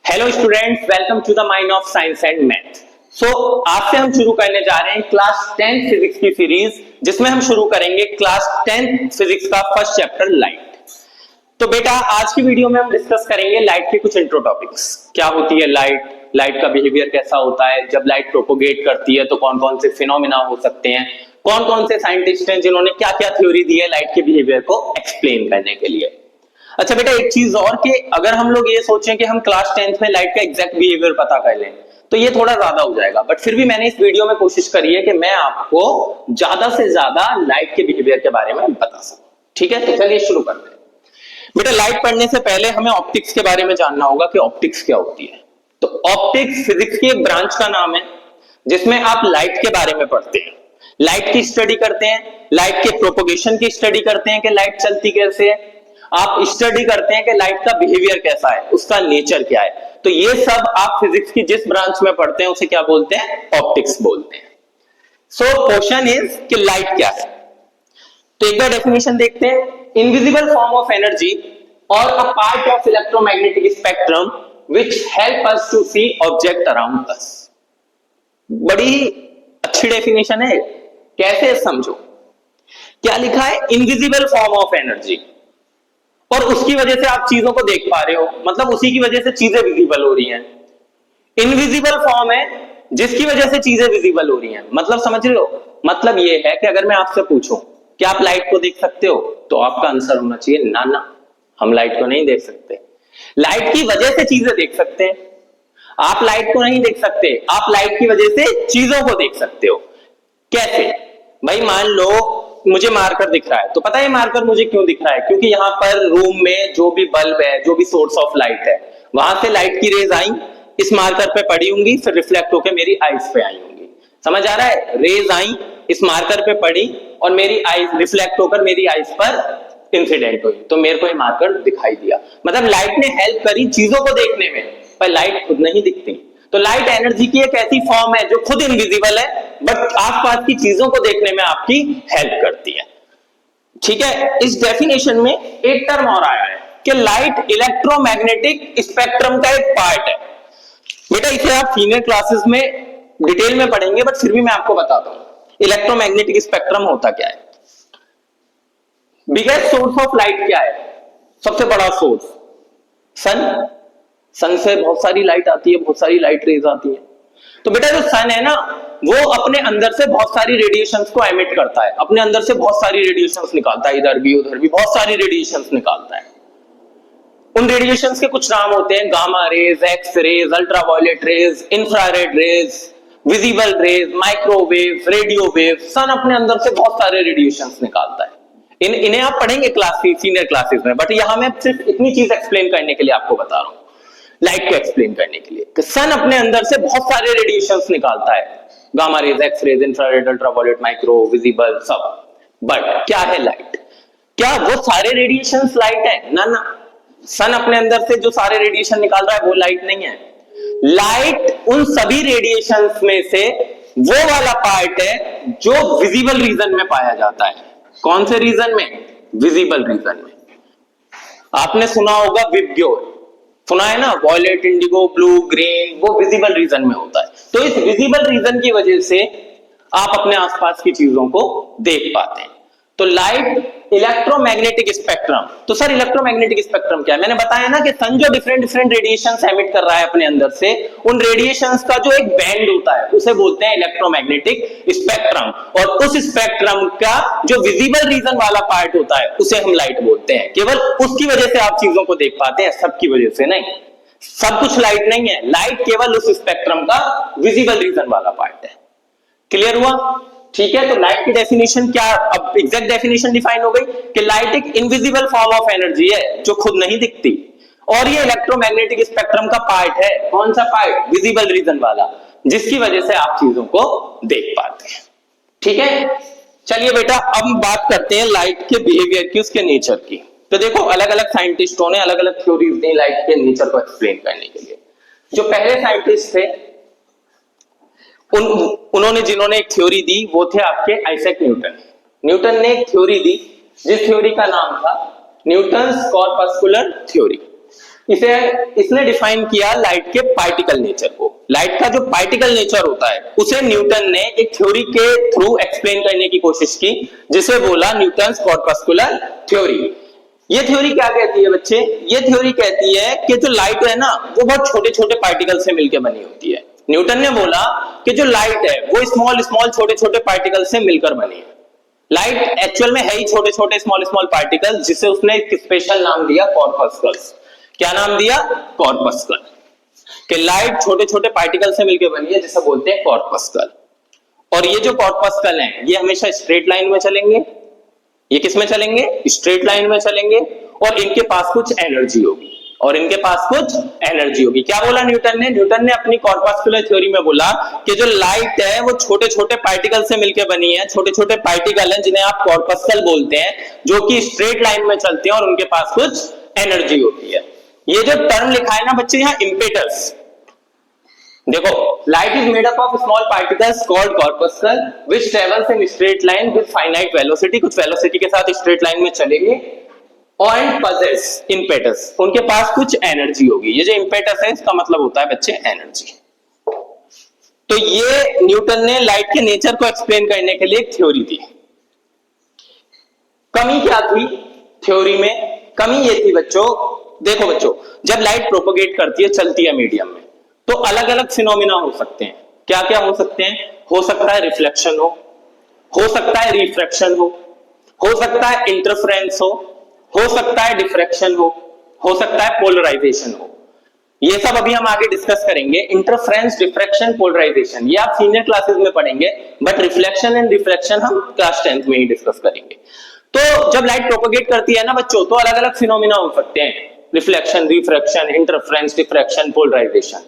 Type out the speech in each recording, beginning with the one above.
Hello students, welcome to the mind of science and math. So आज से हम शुरू करने जा रहे हैं क्लास 10 फिजिक्स की सीरीज, जिसमें हम शुरू करेंगे क्लास 10 फिजिक्स का फर्स्ट चैप्टर लाइट। तो बेटा आज की वीडियो में हम डिस्कस करेंगे लाइट के कुछ इंट्रो टॉपिक्स। क्या होती है लाइट, लाइट का बिहेवियर कैसा होता है, जब लाइट प्रोपोगेट करती है तो कौन कौन से फिनोमिना हो सकते हैं, कौन कौन से साइंटिस्ट हैं जिन्होंने क्या क्या थ्योरी दी है लाइट के बिहेवियर को एक्सप्लेन करने के लिए। अच्छा बेटा, एक चीज और कि अगर हम लोग ये सोचें कि हम क्लास 10th में लाइट का एग्जैक्ट बिहेवियर पता कर लें तो ये थोड़ा ज्यादा हो जाएगा, बट फिर भी मैंने इस वीडियो में कोशिश करी है कि मैं आपको ज्यादा से ज्यादा लाइट के बिहेवियर के बारे में बता सकूं। ठीक है, तो चलिए शुरू करते हैं। बेटा लाइट पढ़ने से पहले हमें ऑप्टिक्स के बारे में जानना होगा कि ऑप्टिक्स क्या होती है। तो ऑप्टिक्स फिजिक्स की एक ब्रांच का नाम है जिसमें आप लाइट के बारे में पढ़ते हैं, लाइट की स्टडी करते हैं, लाइट के प्रोपोगेशन की स्टडी करते हैं कि लाइट चलती कैसे है, आप स्टडी करते हैं कि लाइट का बिहेवियर कैसा है, उसका नेचर क्या है। तो ये सब आप फिजिक्स की जिस ब्रांच में पढ़ते हैं उसे क्या बोलते हैं, ऑप्टिक्स बोलते हैं। सो क्वेश्चन इज कि लाइट क्या है। तो एक बार डेफिनेशन देखते हैं। इनविजिबल फॉर्म ऑफ एनर्जी और a part of electromagnetic spectrum which help us to see object around us. बड़ी अच्छी डेफिनेशन है, कैसे समझो। क्या लिखा है, इनविजिबल फॉर्म ऑफ एनर्जी, और उसकी वजह से आप चीजों को देख पा रहे हो, मतलब उसी की वजह से चीजें विजिबल हो रही हैं। इनविजिबल फॉर्म है जिसकी वजह से चीजें विजिबल हो रही हैं, मतलब समझ रहे हो। मतलब ये है कि अगर मैं आपसे पूछूं कि आप लाइट को देख सकते हो तो आपका आंसर होना चाहिए ना ना, हम लाइट को नहीं देख सकते। लाइट की वजह से चीजें देख सकते हैं, आप लाइट को नहीं देख सकते, आप लाइट की वजह से चीजों को देख सकते हो। कैसे भाई, मान लो मुझे मार्कर दिख रहा है, तो पता है मार्कर मुझे क्यों दिख रहा है, क्योंकि यहां पर रूम में जो भी बल्ब है, जो भी सोर्स ऑफ लाइट है, वहां से लाइट की रेज आई, इस मार्कर पे पड़ी होंगी, फिर रिफ्लेक्ट होकर मेरी आईज पे आई होंगी। समझ आ रहा है, रेज आई, इस मार्कर पे पड़ी और मेरी आईज रिफ्लेक्ट होकर मेरी आईज पर इंसिडेंट हुई, तो मेरे को ये मार्कर दिखाई दिया। मतलब लाइट ने हेल्प करी चीजों को देखने में, पर लाइट खुद नहीं दिखती। तो लाइट एनर्जी की एक ऐसी फॉर्म है जो खुद इनविजिबल है बट आसपास की चीजों को देखने में आपकी हेल्प करती है। ठीक है, इस डेफिनेशन में एक टर्म और आया है कि लाइट इलेक्ट्रोमैग्नेटिक स्पेक्ट्रम का एक पार्ट है। बेटा इसे आप सीनियर क्लासेस में डिटेल में पढ़ेंगे, बट फिर भी मैं आपको बताता हूं इलेक्ट्रोमैग्नेटिक स्पेक्ट्रम होता क्या है। बिगेस्ट सोर्स ऑफ लाइट क्या है, सबसे बड़ा सोर्स सन। सन से बहुत सारी लाइट आती है, बहुत सारी लाइट रेज आती है। तो बेटा जो सन है ना, वो अपने अंदर से बहुत सारी रेडिएशंस को एमिट करता है, अपने अंदर से बहुत सारी रेडिएशंस निकालता है, इधर भी उधर भी बहुत सारी रेडिएशंस निकालता है। उन रेडिएशंस के कुछ नाम होते हैं, gamma rays, X rays, ultraviolet rays, infrared rays, visible rays, microwave, radio wave. Sun अपने अंदर से बहुत सारे रेडिएशंस निकालता है। इन्हें आप पढ़ेंगे सीनियर क्लासेस में, बट यहां मैं सिर्फ इतनी चीज एक्सप्लेन करने के लिए आपको बता रहा हूं, लाइट को एक्सप्लेन करने के लिए कि सन अपने अंदर से बहुत सारे रेडिएशंस निकालता है, gamma rays, X rays, infrared, ultraviolet, micro, visible, सब। बट क्या है लाइट, क्या वो सारे रेडिएशंस लाइट है? ना ना, सन अपने अंदर से जो सारे रेडिएशन निकाल रहा है वो लाइट नहीं है। लाइट उन सभी रेडिएशंस में से वो वाला पार्ट है जो विजिबल रीजन में पाया जाता है। कौन से रीजन में? विजिबल रीजन में। आपने सुना होगा विबग्योर, सुना है ना, वॉयलेट, इंडिगो, ब्लू, ग्रीन, वो विजिबल रीजन में होता है। तो इस विजिबल रीजन की वजह से आप अपने आसपास की चीजों को देख पाते हैं। तो लाइट इलेक्ट्रोमैग्नेटिक स्पेक्ट्रम। तो सर इलेक्ट्रोमैग्नेटिक स्पेक्ट्रम क्या है? मैंने बताया ना कि सन जो डिफरेंट डिफरेंट रेडिएशंस एमिट कर रहा है अपने अंदर से, उन रेडिएशंस का जो एक बैंड होता है उसे बोलते हैं इलेक्ट्रोमैग्नेटिक स्पेक्ट्रम, और उस स्पेक्ट्रम का जो विजिबल रीजन वाला पार्ट होता है उसे हम लाइट बोलते हैं। केवल उसकी वजह से आप चीजों को देख पाते हैं, सबकी वजह से नहीं। सब कुछ लाइट नहीं है, लाइट केवल उस स्पेक्ट्रम का विजिबल रीजन वाला पार्ट है। क्लियर हुआ? ठीक है, तो लाइट की डेफिनेशन क्या, अब एग्जैक्ट डेफिनेशन डिफाइन हो गई कि लाइट एक इनविजिबल फॉर्म ऑफ एनर्जी है जो खुद नहीं दिखती, और ये इलेक्ट्रोमैग्नेटिक स्पेक्ट्रम का पार्ट है। कौन सा पार्ट? विजिबल रीजन वाला, जिसकी वजह से आप चीजों को देख पाते हैं। ठीक है, चलिए बेटा अब बात करते हैं लाइट के बिहेवियर की, उसके नेचर की। तो देखो अलग अलग साइंटिस्टों ने अलग अलग थ्योरीज दी लाइट के नेचर को एक्सप्लेन करने के लिए। जो पहले साइंटिस्ट थे उन्होंने जिन्होंने एक थ्योरी दी वो थे आपके आइजैक न्यूटन। न्यूटन ने एक थ्योरी दी जिस थ्योरी का नाम था न्यूटन्स कॉर्पस्कुलर थ्योरी। इसे इसने डिफाइन किया लाइट के पार्टिकल नेचर को। लाइट का जो पार्टिकल नेचर होता है उसे न्यूटन ने एक थ्योरी के थ्रू एक्सप्लेन करने की कोशिश की, जिसे बोला न्यूटन्स कॉर्पस्कुलर थ्योरी। ये थ्योरी क्या कहती है बच्चे? ये थ्योरी कहती है कि जो लाइट है ना वो बहुत छोटे छोटे पार्टिकल से मिलकर बनी होती है। न्यूटन ने बोला कि जो लाइट है वो स्मॉल स्मॉल छोटे छोटे पार्टिकल से मिलकर बनी है। लाइट एक्चुअल में है ही छोटे छोटे स्मॉल स्मॉल पार्टिकल, जिसे उसने एक स्पेशल नाम दिया कॉर्पस्कल्स। क्या नाम दिया? कॉर्पस्कल। कि लाइट छोटे छोटे पार्टिकल से मिलकर बनी है, जिसे बोलते हैं कॉर्पस्कल। और ये जो कॉर्पस्कल हैं ये हमेशा स्ट्रेट लाइन में चलेंगे। ये किस में चलेंगे? स्ट्रेट लाइन में चलेंगे। और इनके पास कुछ एनर्जी होगी, और इनके पास कुछ एनर्जी होगी। क्या बोला न्यूटन ने? न्यूटन ने अपनी कॉर्पस्कुलर थ्योरी में बोला कि जो लाइट है वो छोटे छोटे पार्टिकल से मिलकर बनी है। छोटे छोटे पार्टिकल हैं जिन्हें आप कॉर्पस्कल बोलते हैं, जो कि स्ट्रेट लाइन में चलते हैं और उनके पास कुछ एनर्जी होती है। ये जो टर्म लिखा है ना बच्चे यहाँ इम्पेटस, देखो, light is made up of small particles called corpuscle which travels in straight line with finite velocity. कुछ वेलोसिटी के साथ स्ट्रेट लाइन में चलेंगे। एंड पजेस इम्पेटस, उनके पास कुछ एनर्जी होगी। ये जो इम्पेटस है इसका मतलब होता है बच्चे एनर्जी। तो ये न्यूटन ने लाइट के नेचर को एक्सप्लेन करने के लिए एक थ्योरी दी। कमी क्या थी थ्योरी में? कमी ये थी बच्चों, देखो बच्चों, जब लाइट प्रोपोगेट करती है, चलती है मीडियम में, तो अलग अलग फिनोमिना हो सकते हैं। क्या क्या हो सकते हैं? हो सकता है रिफ्लेक्शन हो सकता है रिफ्रैक्शन हो सकता है इंटरफेरेंस हो सकता है डिफ्रैक्शन हो सकता है पोलराइजेशन हो। ये सब अभी हम आगे डिस्कस करेंगे। इंटरफेरेंस, डिफ्रैक्शन, पोलराइजेशन ये आप सीनियर क्लासेस में पढ़ेंगे, बट रिफ्लेक्शन एंड डिफ्रैक्शन हम क्लास 10th में ही डिस्कस करेंगे। तो जब लाइट प्रोपोगेट करती है ना बच्चों, तो अलग अलग फिनोमिना हो सकते हैं, reflection, refraction, interference, diffraction, polarisation.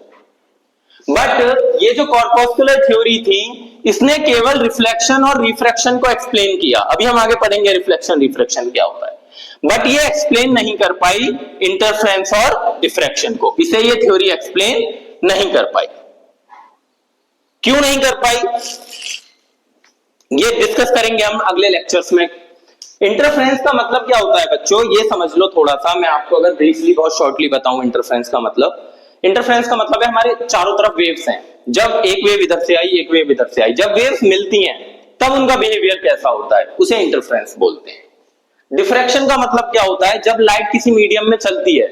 But ये जो कॉर्पस्कुलर थ्योरी थी इसने केवल रिफ्लेक्शन और रिफ्रैक्शन को एक्सप्लेन किया। अभी हम आगे पढ़ेंगे रिफ्लेक्शन रिफ्रैक्शन क्या होता है, बट ये एक्सप्लेन नहीं कर पाई इंटरफेरेंस और डिफ्रैक्शन को। इसे ये थ्योरी एक्सप्लेन नहीं कर पाई। क्यों नहीं कर पाई ये डिस्कस करेंगे हम अगले लेक्चर्स में। इंटरफेरेंस का मतलब क्या होता है बच्चों, ये समझ लो थोड़ा सा। मैं आपको अगर ब्रीफली बहुत शॉर्टली बताऊं इंटरफेरेंस का मतलब, इंटरफेरेंस का मतलब है हमारे चारों तरफ वेव्स हैं। जब एक वेव इधर से आई, एक वेव इधर से आई, जब वेव्स मिलती हैं तब उनका बिहेवियर कैसा होता है, उसे इंटरफेरेंस बोलते हैं। डिफ्रैक्शन का मतलब क्या होता है? जब लाइट किसी मीडियम में चलती है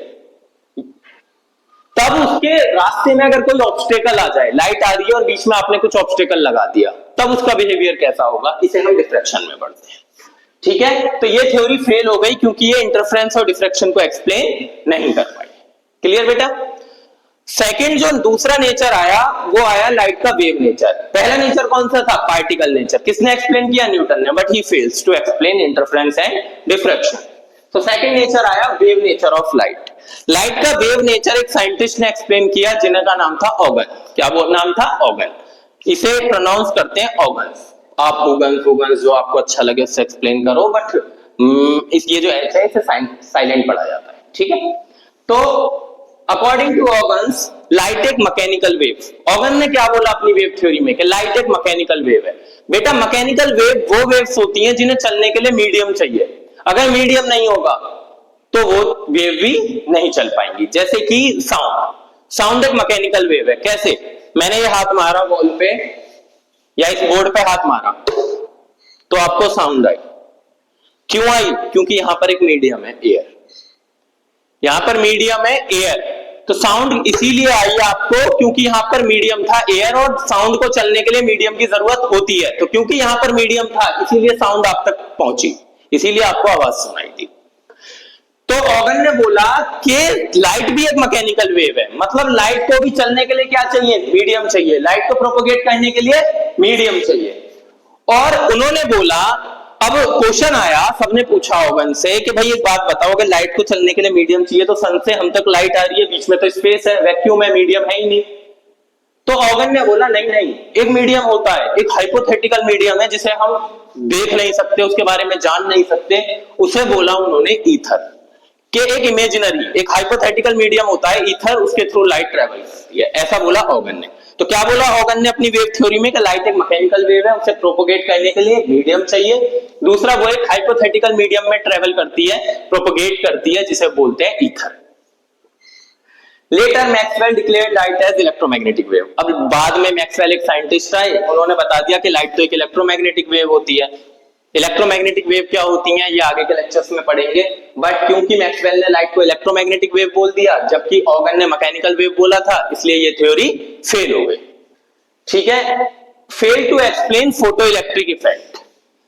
तब उसके रास्ते में अगर कोई ऑब्स्टेकल आ जाए, लाइट आ रही है और बीच में आपने कुछ ऑब्स्टेकल लगा दिया, तब उसका बिहेवियर कैसा होगा, इसे हम डिफ्रैक्शन में पढ़ते हैं। ठीक है, तो ये थ्योरी फेल हो गई क्योंकि ये इंटरफेरेंस और डिफ्रैक्शन को एक्सप्लेन नहीं कर पाई। क्लियर बेटा? सेकंड जो दूसरा नेचर आया वो आया लाइट का वेव नेचर। पहला नेचर कौन सा था? Particle nature. किसने एक्सप्लेन किया? न्यूटन ने, but he fails to explain interference and diffraction. तो सेकंड नेचर आया wave nature of light. Light का वेव नेचर एक साइंटिस्ट ने एक्सप्लेन किया जिनका नाम था ऑगन। क्या वो नाम था? ऑगन। इसे प्रोनाउंस करते हैं ऑगन्स। आप ऑगन्स ऑगन्स जो आपको अच्छा लगे उससे एक्सप्लेन करो, बट इस ये जो एच है इसे साइलेंट पढ़ा जाता है। ठीक है, तो अकॉर्डिंग टू ऑगन्स लाइट एक मैकेनिकल वेव। ऑगन ने क्या बोला अपनी वेव थ्योरी में कि लाइट एक मैकेनिकल वेव है। बेटा मैकेनिकल वेव वो वेव्स होती हैं जिन्हें चलने के लिए मीडियम चाहिए। अगर मीडियम नहीं होगा तो वो वेव भी नहीं चल पाएंगी। जैसे कि साउंड एक मैकेनिकल वेव है। कैसे? मैंने ये हाथ मारा बॉल पे या इस बोर्ड पे हाथ मारा तो आपको साउंड आई। क्यों आई? क्योंकि यहां पर एक मीडियम है, एयर। यहां पर मीडियम है एयर, तो साउंड इसीलिए आई आपको क्योंकि यहां पर मीडियम था एयर, और साउंड को चलने के लिए मीडियम की जरूरत होती है। तो क्योंकि यहां पर मीडियम था इसीलिए साउंड आप तक पहुंची, इसीलिए आपको आवाज सुनाई दी। तो ऑगन ने बोला कि लाइट भी एक मैकेनिकल वेव है, मतलब लाइट को भी चलने के लिए क्या चाहिए? मीडियम चाहिए। लाइट को प्रोपोगेट करने के लिए मीडियम चाहिए। और उन्होंने बोला, अब क्वेश्चन आया, सबने पूछा ऑगन से कि भाई एक बात बताओ, अगर लाइट को चलने के लिए मीडियम चाहिए तो सन से हम तक लाइट आ रही है, बीच में तो स्पेस है, वैक्यूम है, मीडियम है ही नहीं। तो ऑगन ने बोला नहीं नहीं, एक मीडियम होता है, एक हाइपोथेटिकल मीडियम है जिसे हम देख नहीं सकते, उसके बारे में जान नहीं सकते। उसे बोला उन्होंने ईथर, कि एक इमेजिनरी, एक हाइपोथेटिकल मीडियम होता है ईथर, उसके थ्रू लाइट ट्रेवल करती है। ऐसा बोला ऑगन ने। तो क्या बोला ऑगन ने अपनी वेव थ्योरी में कि लाइट एक मैकेनिकल वेव है, उसे प्रोपोगेट करने के लिए एक मीडियम चाहिए। दूसरा, वो एक हाइपोथेटिकल मीडियम में ट्रेवल करती है, प्रोपोगेट करती है, जिसे बोलते हैं ether. Later Maxwell declared light as electromagnetic wave. अब बाद में मैक्सवेल एक साइंटिस्ट आए, उन्होंने बता दिया कि लाइट तो एक इलेक्ट्रोमैग्नेटिक वेव होती है। इलेक्ट्रोमैग्नेटिक वेव क्या होती हैं ये आगे के लेक्चर्स में पढ़ेंगे, बट क्योंकि मैक्सवेल ने लाइट को इलेक्ट्रोमैग्नेटिक वेव बोल दिया जबकि ऑर्गन ने मैकेनिकल वेव बोला था, इसलिए ये थ्योरी फेल हो गई। ठीक है, fail to explain photo electric effect.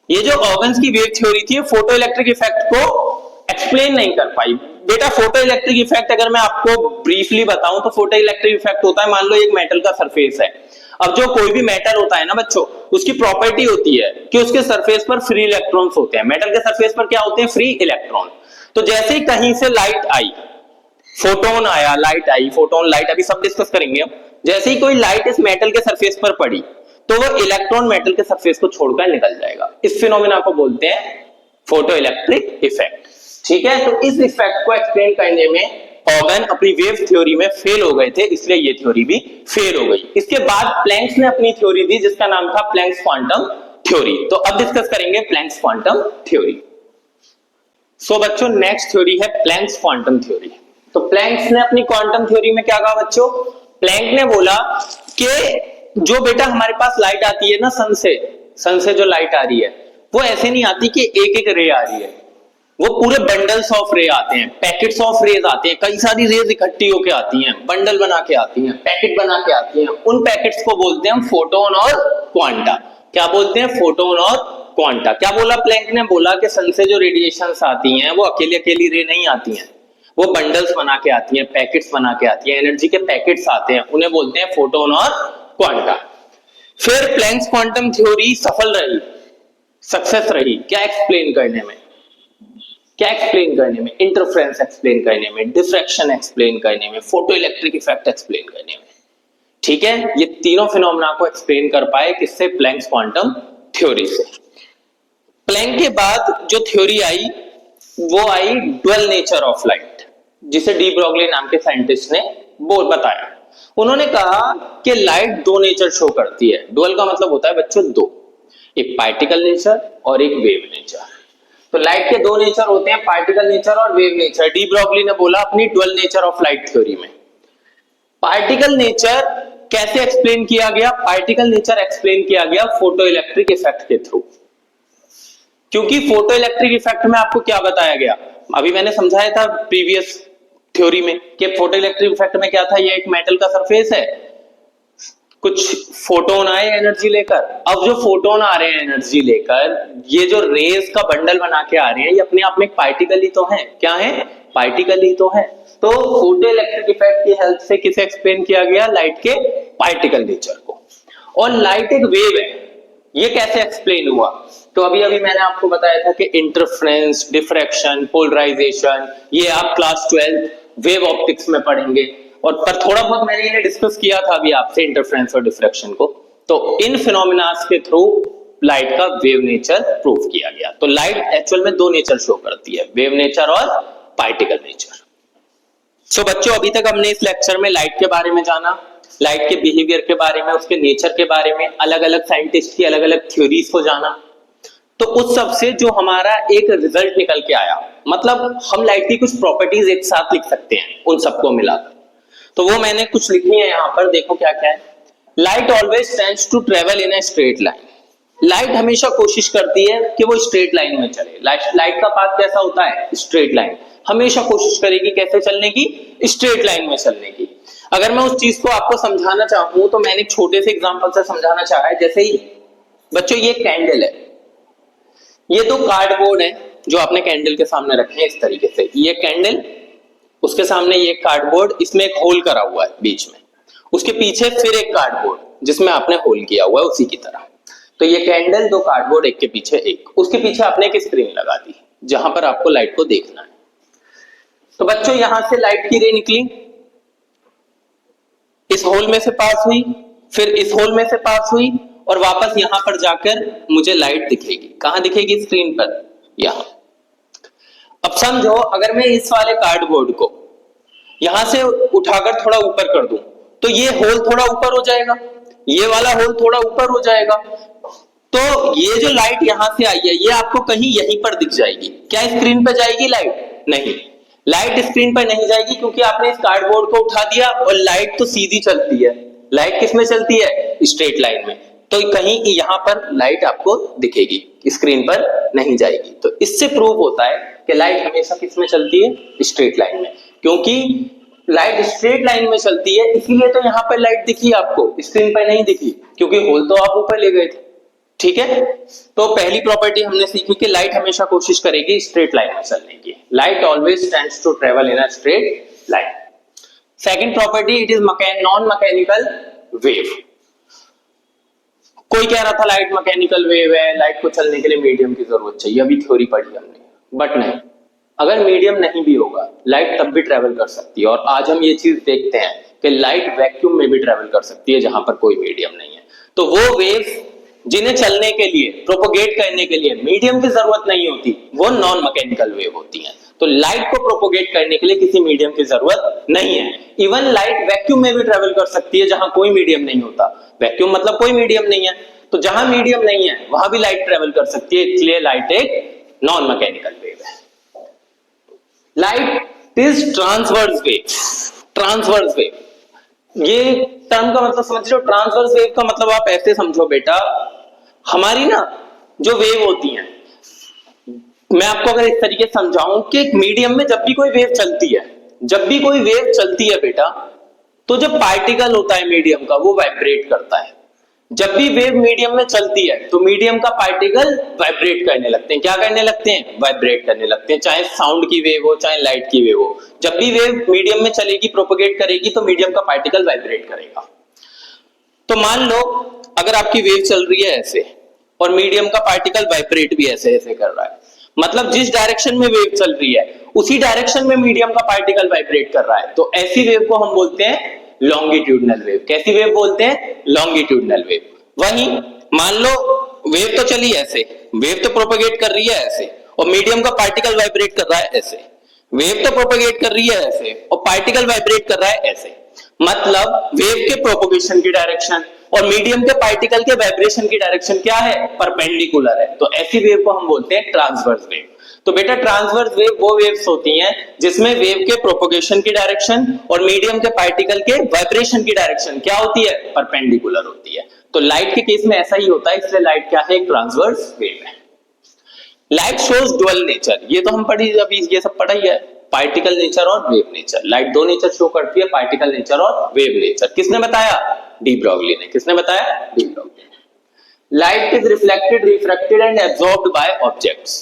ये जो ऑर्गन्स की वेव थ्योरी थी फोटो इलेक्ट्रिक इफेक्ट को एक्सप्लेन नहीं कर पाई। बेटा फोटो इलेक्ट्रिक इफेक्ट अगर मैं आपको ब्रीफली बताऊं तो फोटो इलेक्ट्रिक इफेक्ट होता है, मान लो एक मेटल का सरफेस है। अब जो कोई भी मेटल होता है ना बच्चों, उसकी प्रॉपर्टी होती है कि उसके सरफेस पर फ्री इलेक्ट्रॉन्स होते हैं। मेटल के सरफेस पर क्या होते हैं? Free electron. तो जैसे ही कहीं से लाइट आई, फोटोन आया, लाइट आई, फोटोन लाइट अभी सब डिस्कस करेंगे। जैसे ही कोई लाइट इस मेटल के सरफेस पर पड़ी तो वो इलेक्ट्रॉन मेटल के सरफेस को छोड़कर निकल जाएगा। इस फिनोमेना को बोलते हैं फोटो इलेक्ट्रिक इफेक्ट। ठीक है, तो इस इफेक्ट को एक्सप्लेन करने में ऑर्गन अपनी वेव थ्योरी में फेल हो गए थे, इसलिए ये थ्योरी भी फेल हो गई। इसके बाद प्लैंक्स ने अपनी थ्योरी दी जिसका नाम था प्लैंक्स क्वांटम थ्योरी। तो अब डिस्कस करेंगे प्लैंक्स क्वांटम थ्योरी। सो बच्चों नेक्स्ट थ्योरी है प्लैंक्स क्वांटम थ्योरी। तो प्लैंक्स ने अपनी क्वांटम थ्योरी में क्या कहा बच्चों? प्लैंक ने बोला कि जो बेटा हमारे पास लाइट आती है ना सन से जो लाइट आ रही है वो ऐसे नहीं आती कि एक एक रे आ रही है, वो पूरे बंडल्स ऑफ रे आते हैं, पैकेट्स ऑफ रेज आते हैं, कई सारी रेज इकट्ठी होके आती हैं, बंडल बना के आती हैं, पैकेट बना के आती हैं। उन पैकेट्स को बोलते हैं हम फोटोन और क्वांटा। क्या बोलते हैं? फोटोन और क्वांटा। क्या बोला प्लैंक ने? बोला कि सन से जो रेडिएशंस आती हैं वो अकेली अकेली रे नहीं आती हैं, वो बंडल्स बना के आती हैं, पैकेट्स बना के आती हैं, एनर्जी के पैकेट्स आते हैं, उन्हें बोलते हैं फोटोन और क्वांटा। फिर प्लैंक्स क्वांटम थ्योरी सफल रही, सक्सेस रही क्या एक्सप्लेन करने में? क्या एक्सप्लेन करने में? इंटरफेरेंस एक्सप्लेन करने में, डिफ्रैक्शन एक्सप्लेन करने में, फोटो इलेक्ट्रिक इफेक्ट एक्सप्लेन करने में। ठीक है, ये तीनों फिनोमेना को एक्सप्लेन कर पाए किससे? प्लैंक्स क्वांटम थ्योरी से। प्लैंक के बाद जो थ्योरी आई वो आई ड्यूअल नेचर ऑफ लाइट, जिसे डी ब्रॉगली नाम के साइंटिस्ट ने बताया। उन्होंने कहा कि लाइट दो नेचर शो करती है। ड्यूअल का मतलब होता है बच्चों दो, एक पार्टिकल नेचर और एक वेव नेचर। तो लाइट के दो नेचर होते हैं, पार्टिकल नेचर और वेव नेचर। डी ब्रॉगली ने बोला अपनी dual nature of light theory में। पार्टिकल नेचर कैसे एक्सप्लेन किया गया? पार्टिकल नेचर एक्सप्लेन किया गया फोटो इलेक्ट्रिक इफेक्ट के थ्रू। क्योंकि फोटो इलेक्ट्रिक इफेक्ट में आपको क्या बताया गया? अभी मैंने समझाया था प्रीवियस थ्योरी में कि फोटो इलेक्ट्रिक इफेक्ट में क्या था? ये एक मेटल का सरफेस है, कुछ फोटोन आए एनर्जी लेकर। अब जो फोटोन आ रहे हैं एनर्जी लेकर, ये जो रेज का बंडल बना के आ रहे हैं, ये अपने आप में एक पार्टिकल ही तो है। क्या है? पार्टिकल ही तो है। तो फोटो इलेक्ट्रिक इफेक्ट की हेल्प से किसे एक्सप्लेन किया गया? लाइट के पार्टिकल नेचर को। और लाइट एक वेव है, ये कैसे एक्सप्लेन हुआ? तो अभी अभी मैंने आपको बताया था कि इंटरफेरेंस, डिफ्रैक्शन, पोलराइजेशन, ये आप क्लास 12 वेव ऑप्टिक्स में पढ़ेंगे। और पर थोड़ा बहुत मैंने इन्हें डिस्कस किया था अभी आपसे, इंटरफेरेंस और डिफ्रैक्शन को। तो इन फिनोमेनास के थ्रू लाइट का वेव नेचर प्रूव किया गया। तो लाइट एक्चुअल में दो नेचर शो करती है, वेव नेचर और पार्टिकल नेचर। सो बच्चों अभी तक हमने इस लेक्चर में लाइट के बारे में जाना, लाइट के बिहेवियर के बारे में, उसके नेचर के बारे में, अलग अलग साइंटिस्ट की अलग अलग थ्योरीज को जाना। तो उस सब से जो हमारा एक रिजल्ट निकल के आया, मतलब हम लाइट की कुछ प्रॉपर्टीज एक साथ लिख सकते हैं उन सबको मिलाकर। तो वो मैंने कुछ लिखी है यहाँ पर, देखो क्या क्या है। Light always tends to travel in a straight line. Light हमेशा कोशिश करती है कि वो स्ट्रेट लाइन में चले। लाइट का पाथ कैसा होता है? Straight line. हमेशा कोशिश करेगी कैसे चलने की? स्ट्रेट लाइन में चलने की। अगर मैं उस चीज को आपको समझाना चाहूं तो मैंने एक छोटे से एग्जांपल से समझाना चाहा है। जैसे ही बच्चों ये कैंडल है, ये दो कार्डबोर्ड है जो आपने कैंडल के सामने रखे हैं इस तरीके से। ये कैंडल, उसके सामने ये कार्डबोर्ड, इसमें एक होल करा हुआ है बीच में, उसके पीछे फिर एक कार्डबोर्ड जिसमें आपने होल किया हुआ है उसी की तरह। तो ये कैंडल, दो कार्डबोर्ड, एक के पीछे एक, उसके पीछे आपने एक स्क्रीन लगा दी जहां पर आपको लाइट को देखना है। तो बच्चों यहां से लाइट की रे निकली, इस होल में से पास हुई, फिर इस होल में से पास हुई और वापस यहां पर जाकर मुझे लाइट दिखेगी। कहां दिखेगी? स्क्रीन पर, यहां। अब समझो अगर मैं इस वाले कार्डबोर्ड को यहां से उठाकर थोड़ा ऊपर कर दूं तो ये होल थोड़ा ऊपर हो जाएगा, ये वाला होल थोड़ा ऊपर हो जाएगा। तो ये जो लाइट यहां से आई है ये आपको कहीं यहीं पर दिख जाएगी। क्या स्क्रीन पर जाएगी लाइट? नहीं, लाइट स्क्रीन पर नहीं जाएगी क्योंकि आपने इस कार्डबोर्ड को उठा दिया और लाइट तो सीधी चलती है। लाइट किस में चलती है? स्ट्रेट लाइन में। तो कहीं यहां पर लाइट आपको दिखेगी, स्क्रीन पर नहीं जाएगी। तो इससे प्रूव होता है कि लाइट हमेशा किस में चलती है? स्ट्रेट लाइन में। क्योंकि लाइट स्ट्रेट लाइन में चलती है इसीलिए तो यहां पर लाइट दिखी आपको, स्क्रीन पर नहीं दिखी, क्योंकि होल तो आप ऊपर ले गए थे। ठीक है, तो पहली प्रॉपर्टी हमने सीखी कि लाइट हमेशा कोशिश करेगी स्ट्रेट लाइन में चलने की। Light always tends to travel in a straight line. Second property, it is non mechanical wave. कोई कह रहा था लाइट मैकेनिकल वेव है, लाइट को चलने के लिए मीडियम की जरूरत चाहिए, अभी थ्योरी पढ़ी हमने, बट नहीं, अगर मीडियम नहीं भी होगा लाइट तब भी ट्रेवल कर सकती है। और आज हम ये चीज देखते हैं कि लाइट वैक्यूम में भी ट्रेवल कर सकती है जहां पर कोई मीडियम नहीं है। तो वो वेव जिन्हें चलने के लिए, प्रोपोगेट करने के लिए मीडियम की जरूरत नहीं होती, वो नॉन मैकेनिकल वेव होती हैं। तो लाइट को प्रोपोगेट करने के लिए किसी मीडियम की जरूरत नहीं है। इवन लाइट वैक्यूम में भी ट्रेवल कर सकती है जहां कोई मीडियम नहीं होता। वैक्यूम मतलब कोई मीडियम नहीं है, तो जहां मीडियम नहीं है वहां भी लाइट ट्रेवल कर सकती है, इसलिए लाइट एक नॉन मैकेनिकल वेव है। Light is transverse wave. Transverse wave, ये टर्म का मतलब समझ लो। ट्रांसवर्स वेव का मतलब आप ऐसे समझो बेटा, हमारी ना जो वेव होती हैं, मैं आपको अगर इस तरीके से समझाऊं कि एक मीडियम में जब भी कोई वेव चलती है, जब भी कोई वेव चलती है बेटा, तो जो पार्टिकल होता है मीडियम का वो वाइब्रेट करता है। जब भी वेव मीडियम में चलती है तो मीडियम का पार्टिकल वाइब्रेट करने लगते हैं। क्या करने लगते हैं? वाइब्रेट करने लगते हैं, चाहे साउंड की वेव हो चाहे लाइट की वेव हो। जब भी वेव मीडियम में चलेगी, प्रोपोगेट करेगी, तो मीडियम का पार्टिकल वाइब्रेट करेगा। तो मान लो अगर आपकी वेव चल रही है ऐसे और मीडियम का पार्टिकल वाइब्रेट भी ऐसे ऐसे कर रहा है, मतलब जिस डायरेक्शन में वेव चल रही है उसी डायरेक्शन में मीडियम का पार्टिकल वाइब्रेट कर रहा है, तो ऐसी वेव को हम बोलते हैं लॉन्गिट्यूडनल वेव। कैसी वेव बोलते हैं? Longitudinal wave. वहीं मान लो वेव तो चली ऐसे, वेव तो प्रोपेगेट कर रही है ऐसे और मीडियम का पार्टिकल वाइब्रेट कर रहा है ऐसे। वेव तो प्रोपेगेट कर रही है ऐसे और पार्टिकल वाइब्रेट कर रहा है ऐसे, मतलब वेव के प्रोपोगेशन की डायरेक्शन और मीडियम के पार्टिकल के वाइब्रेशन की डायरेक्शन क्या है? परपेंडिकुलर है। तो ऐसी वेव को हम बोलते हैं ट्रांसवर्स वेव। तो बेटा ट्रांसवर्स वेव वो वेव्स होती हैं जिसमें वेव के प्रोपोगेशन की डायरेक्शन और मीडियम के पार्टिकल के वाइब्रेशन की डायरेक्शन क्या होती है? परपेंडिकुलर होती है। तो लाइट के केस में ऐसा ही होता है, इसलिए लाइट क्या है? एक ट्रांसवर्स वेव है। लाइट शोज डुअल नेचर, ये तो हम पढ़ी, अभी ये सब पढ़ा ही है, पार्टिकल नेचर और वेव नेचर। लाइट दो नेचर शो करती है, पार्टिकल नेचर और वेव नेचर। किसने बताया? डी ब्रॉगली ने। किसने बताया? डी ब्रॉगली ने। Light is reflected, refracted and absorbed by objects.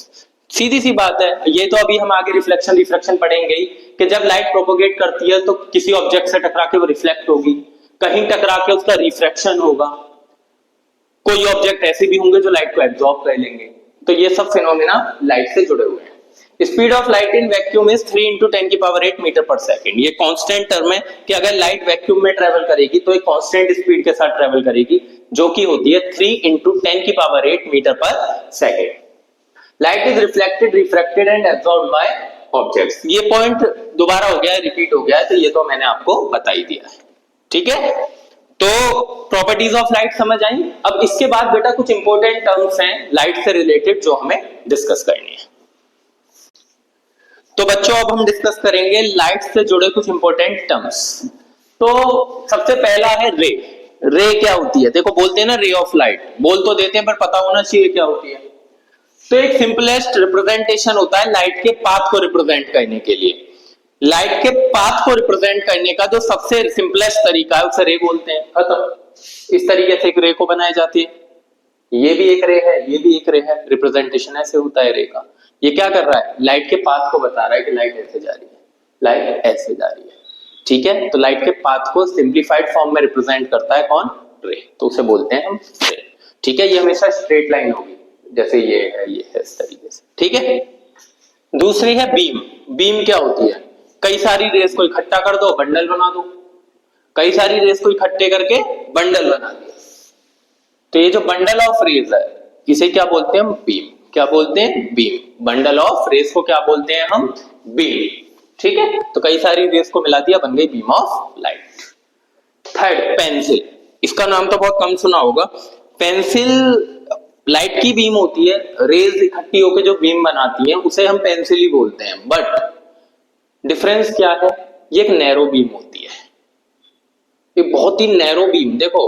सीधी सी बात है, ये तो अभी हम आगे रिफ्लेक्शन रिफ्रैक्शन पढ़ेंगे ही, कि जब लाइट प्रोपोगेट करती है तो किसी ऑब्जेक्ट से टकरा के वो रिफ्लेक्ट होगी, कहीं टकरा के उसका रिफ्रैक्शन होगा, कोई ऑब्जेक्ट ऐसे भी होंगे जो लाइट को एब्जॉर्ब कर लेंगे। तो ये सब फिनोमेना लाइट से जुड़े हुए हैं। Speed of light in vacuum is 3 × 10⁸ metre per second. ये कांस्टेंट टर्म है कि अगर लाइट वैक्यूम में ट्रेवल करेगी तो एक कांस्टेंट स्पीड के साथ ट्रेवल करेगी, जो कि होती है 3 × 10⁸ metre per second. Light is reflected, refracted and absorbed by objects. ये पॉइंट दोबारा हो गया है, रिपीट हो गया है, तो ये तो मैंने आपको बता ही दिया है। ठीक है, तो प्रॉपर्टीज ऑफ लाइट समझ आई। अब इसके बाद बेटा कुछ इंपॉर्टेंट टर्म्स हैं लाइट से रिलेटेड जो हमें डिस्कस करनी है। तो बच्चों अब हम डिस्कस करेंगे लाइट से जुड़े कुछ इंपॉर्टेंट टर्म्स। तो सबसे पहला है रे। रे क्या होती है? देखो बोलते हैं ना रे ऑफ लाइट, बोल तो देते हैं पर पता होना चाहिए क्या होती है। तो एक सिंपलेस्ट रिप्रेजेंटेशन होता है लाइट के पाथ को रिप्रेजेंट करने के लिए। लाइट के पाथ को रिप्रेजेंट करने का जो सबसे सिंपलेस्ट तरीका है उसे रे बोलते हैं। खत्म। इस तरीके से एक रे को बनाई जाती है, ये भी एक रे है, ये भी एक रे है, रिप्रेजेंटेशन ऐसे होता है रे का। ये क्या कर रहा है? लाइट के पाथ को बता रहा है कि लाइट ऐसे जा रही है, लाइट ऐसे जा रही है। ठीक है, तो लाइट के पाथ को सिंप्लीफाइड फॉर्म में रिप्रेजेंट करता है कौन? रे। तो उसे बोलते हैं हम रे। ठीक है, ये हमेशा स्ट्रेट लाइन होगी, जैसे ये है इस तरीके से। ठीक है, दूसरी है बीम। बीम क्या होती है? कई सारी रेस को इकट्ठा कर दो, बंडल बना दो। कई सारी रेस को इकट्ठे करके बंडल बना दिया। तो ये जो बंडल ऑफ रेस है इसे क्या बोलते हैं हम? बीम। क्या बोलते हैं? बीम। बंडल ऑफ रेस को क्या बोलते हैं हम? बीम। ठीक है, तो कई सारी रेस को मिला दिया, बन गई beam of light. Third, pencil. इसका नाम तो बहुत कम सुना होगा। पेंसिल लाइट की बीम होती है, रेज इकट्ठी होकर जो बीम बनाती है उसे हम पेंसिल ही बोलते हैं। बट डिफरेंस क्या है? ये एक नैरो बीम होती है, ये बहुत ही नैरो बीम, देखो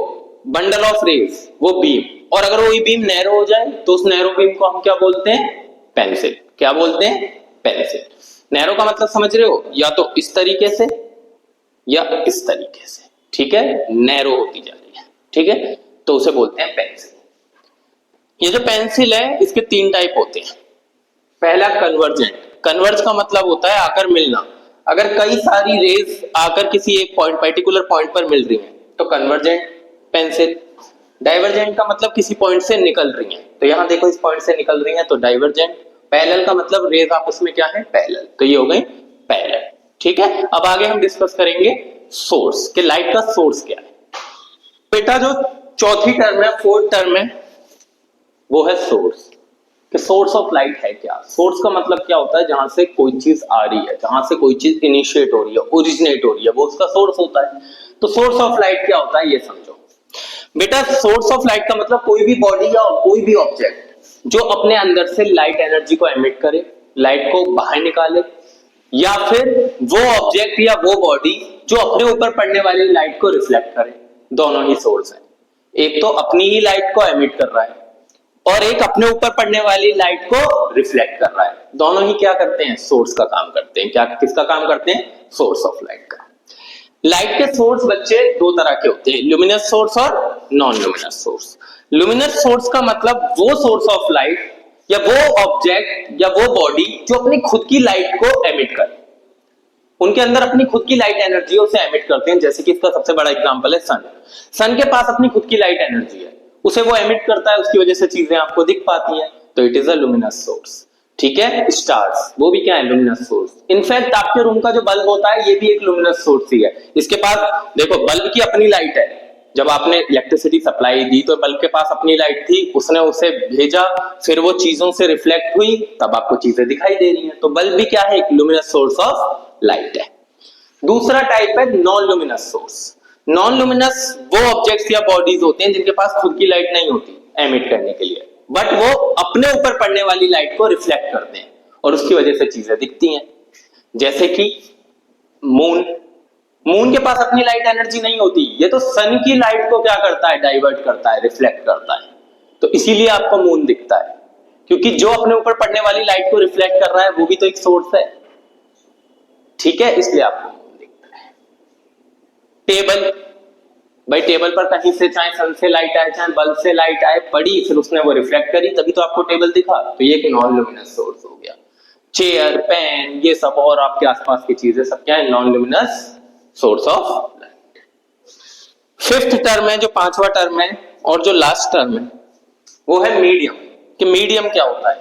बंडल ऑफ रेज वो बीम, और अगर वही बीम नैरो हो जाए तो उस नैरो बीम को हम क्या बोलते हैं? पेंसिल। क्या बोलते हैं? पेंसिल। नैरो का मतलब समझ रहे हो, या तो इस तरीके से या इस तरीके से, ठीक है, नैरो होती जा रही है, ठीक है, तो उसे बोलते हैं पेंसिल। ये जो पेंसिल है इसके तीन टाइप होते हैं। पहला कन्वर्जेंट, कन्वर्ज का मतलब होता है आकर मिलना, अगर कई सारी रेज आकर किसी एक पॉइंट पर्टिकुलर पॉइंट पर मिल रही हैं तो कन्वर्जेंट पेंसिल। डाइवर्जेंट का मतलब किसी पॉइंट से निकल रही हैं, तो यहां देखो इस पॉइंट से निकल रही हैं तो डाइवर्जेंट। पैरेलल का मतलब रेज आपस में क्या है? पैरेलल, तो ये हो गई पैरेलल, ठीक है। अब आगे हम डिस्कस करेंगे सोर्स, कि लाइट का सोर्स क्या है। बेटा जो चौथी टर्म है, फोर्थ टर्म है, वो है सोर्स। कि सोर्स ऑफ लाइट है क्या? सोर्स का मतलब क्या होता है? जहां से कोई चीज आ रही है, जहां से कोई चीज इनिशिएट हो रही है, ओरिजिनेट हो रही है, वो उसका सोर्स होता है। तो सोर्स ऑफ लाइट क्या होता है ये समझो। बेटा सोर्स ऑफ लाइट का मतलब कोई भी बॉडी या कोई भी ऑब्जेक्ट जो अपने अंदर से लाइट एनर्जी को एमिट करे, लाइट को बाहर निकाले, या फिर वो ऑब्जेक्ट या वो बॉडी जो अपने ऊपर पड़ने वाली लाइट को रिफ्लेक्ट करे, दोनों ही सोर्स है। एक तो अपनी ही लाइट को एमिट कर रहा है और एक अपने ऊपर पड़ने वाली लाइट को रिफ्लेक्ट कर रहा है, दोनों ही क्या करते हैं? सोर्स का काम करते हैं। क्या किसका काम करते हैं? सोर्स ऑफ लाइट का। लाइट के सोर्स बच्चे दो तरह के होते हैं, ल्यूमिनस सोर्स और non luminous source. Luminous source का मतलब वो सोर्स ऑफ लाइट या वो ऑब्जेक्ट या वो बॉडी जो अपनी खुद की लाइट को एमिट करे, उनके अंदर अपनी खुद की लाइट एनर्जी उसे एमिट करते हैं। जैसे कि इसका सबसे बड़ा एग्जांपल है सन। सन के पास अपनी खुद की लाइट एनर्जी है, उसे वो एमिट करता है, उसकी वजह से चीजें आपको दिख पाती हैं, तो it is a luminous source, ठीक है। स्टार्स वो भी क्या है? Luminous source. इनफैक्ट आपके रूम का जो बल्ब होता है ये भी एक लुमिनस सोर्स ही है। इसके पास देखो बल्ब की अपनी लाइट है, जब आपने इलेक्ट्रिसिटी सप्लाई दी तो बल्ब के पास अपनी लाइट थी, उसने उसे भेजा, फिर वो चीजों से रिफ्लेक्ट हुई, तब आपको चीजें दिखाई दे रही हैं। तो बल्ब भी क्या है? एक लुमिनस सोर्स ऑफ लाइट है। दूसरा टाइप है non luminous source. Non luminous वो ऑब्जेक्ट्स या बॉडीज होते हैं जिनके पास खुद की लाइट नहीं होती एमिट करने के लिए, बट वो अपने ऊपर पड़ने वाली लाइट को रिफ्लेक्ट करते हैं और उसकी वजह से चीजें दिखती हैं। जैसे कि मून, मून के पास अपनी लाइट एनर्जी नहीं होती, ये तो सन की लाइट को क्या करता है? डाइवर्ट करता है, रिफ्लेक्ट करता है, तो इसीलिए आपको मून दिखता है, क्योंकि जो अपने ऊपर पड़ने वाली लाइट को रिफ्लेक्ट कर रहा है वो भी तो एक सोर्स है, ठीक है, इसलिए आपको मून दिखता है। टेबल, भाई टेबल पर कहीं से चाहे सन से लाइट आए चाहे बल्ब से लाइट आए, पड़ी, फिर उसने वो रिफ्लेक्ट करी, तभी तो आपको टेबल दिखा, तो ये एक नॉन लुमिनस सोर्स हो गया। चेयर, पेन, ये सब और आपके आसपास की चीजें सब क्या है? Non luminous source of light. Fifth term है, जो पांचवा टर्म है और जो लास्ट टर्म है, वो है मीडियम। कि मीडियम क्या होता है?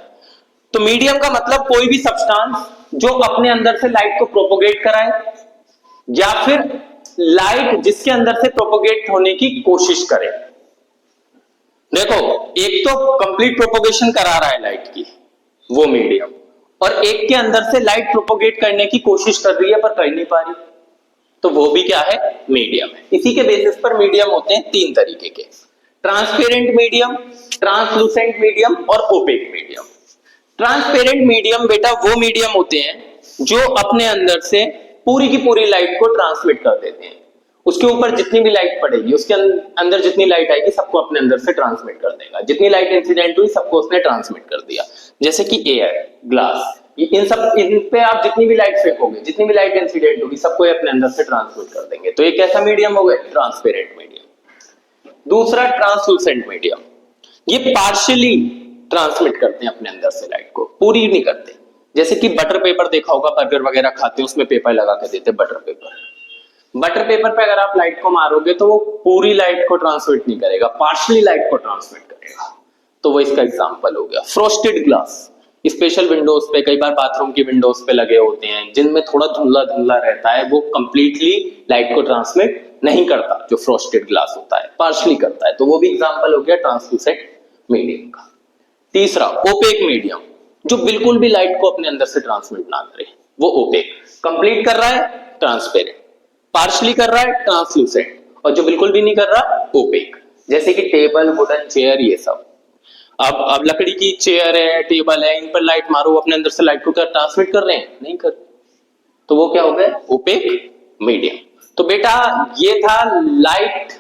तो मीडियम का मतलब कोई भी सब्सटेंस जो अपने अंदर से लाइट को प्रोपोगेट कराए, या फिर लाइट जिसके अंदर से प्रोपोगेट होने की कोशिश करे। देखो एक तो कंप्लीट प्रोपोगेशन करा रहा है लाइट की, वो मीडियम, और एक के अंदर से लाइट प्रोपोगेट करने की कोशिश कर रही है पर कर नहीं पा रही, तो वो भी क्या है? मीडियम है। इसी के बेसिस पर मीडियम होते हैं तीन तरीके के, ट्रांसपेरेंट मीडियम, ट्रांसलूसेंट मीडियम और ओपेक मीडियम। ट्रांसपेरेंट मीडियम बेटा वो मीडियम होते हैं जो अपने अंदर से पूरी की पूरी लाइट को ट्रांसमिट कर देते हैं, उसके ऊपर जितनी भी लाइट पड़ेगी उसके अंदर जितनी लाइट आएगी सबको अपने अंदर से ट्रांसमिट कर देगा, जितनी लाइट इंसिडेंट हुई सबको उसने ट्रांसमिट कर दिया। जैसे कि एयर, ग्लास, इन सब, इन पे आप जितनी भी लाइट फेंकोगे, जितनी भी लाइट इंसिडेंट होगी, सबको ये अपने अंदर से ट्रांसमिट कर देंगे, तो ये कैसा मीडियम हो गया? Transparent medium. दूसरा ट्रांसलूसेंट मीडियम, ये पार्शियली ट्रांसमिट करते हैं अपने अंदर से लाइट को, पूरी नहीं करते। जैसे कि बटर पेपर देखा होगा, बर्गर वगैरह खाते हैं उसमें पेपर लगा के देते, बटर पेपर। बटर पेपर पे अगर आप लाइट को मारोगे तो वो पूरी लाइट को ट्रांसमिट नहीं करेगा, पार्शियली लाइट को ट्रांसमिट करेगा, तो वो इसका एग्जांपल हो गया। फ्रोस्टेड ग्लास, स्पेशल विंडोज पे, कई बार बाथरूम की विंडोज पे लगे होते हैं जिनमें थोड़ा धुंधला धुंधला रहता है, वो कंप्लीटली लाइट को ट्रांसमिट नहीं करता, जो फ्रोस्टेड ग्लास होता है पार्शियली करता है, तो वो भी एग्जांपल हो गया ट्रांसलूसेंट मीडियम का। तीसरा ओपेक मीडियम, जो बिल्कुल भी लाइट को अपने अंदर से ट्रांसमिट ना करे, वो ओपेक। कंप्लीट कर रहा है ट्रांसपेरेंट, पार्शियली कर रहा है ट्रांसलूसेंट, और जो बिल्कुल भी नहीं कर रहा ओपेक। जैसे कि टेबल, वुडन चेयर, ये सब। अब लकड़ी की चेयर है, टेबल है, इन पर लाइट मारो, अपने अंदर से लाइट को क्या ट्रांसमिट कर रहे हैं? नहीं कर। तो वो क्या हो गए, ओपेक मीडियम। तो बेटा ये था लाइट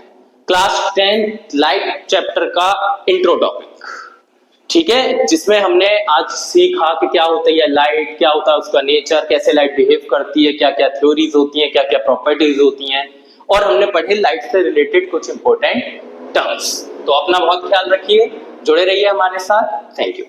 क्लास 10 लाइट चैप्टर का इंट्रो टॉपिक, ठीक है, जिसमें हमने आज सीखा कि क्या होता है लाइट, क्या होता है उसका नेचर, कैसे लाइट बिहेव करती है, क्या क्या थ्योरीज होती हैं, क्या क्या प्रॉपर्टीज होती हैं, और हमने पढ़े लाइट से रिलेटेड कुछ इंपॉर्टेंट टर्म्स। तो अपना बहुत ख्याल रखिए, जुड़े रहिए हमारे साथ। Thank you.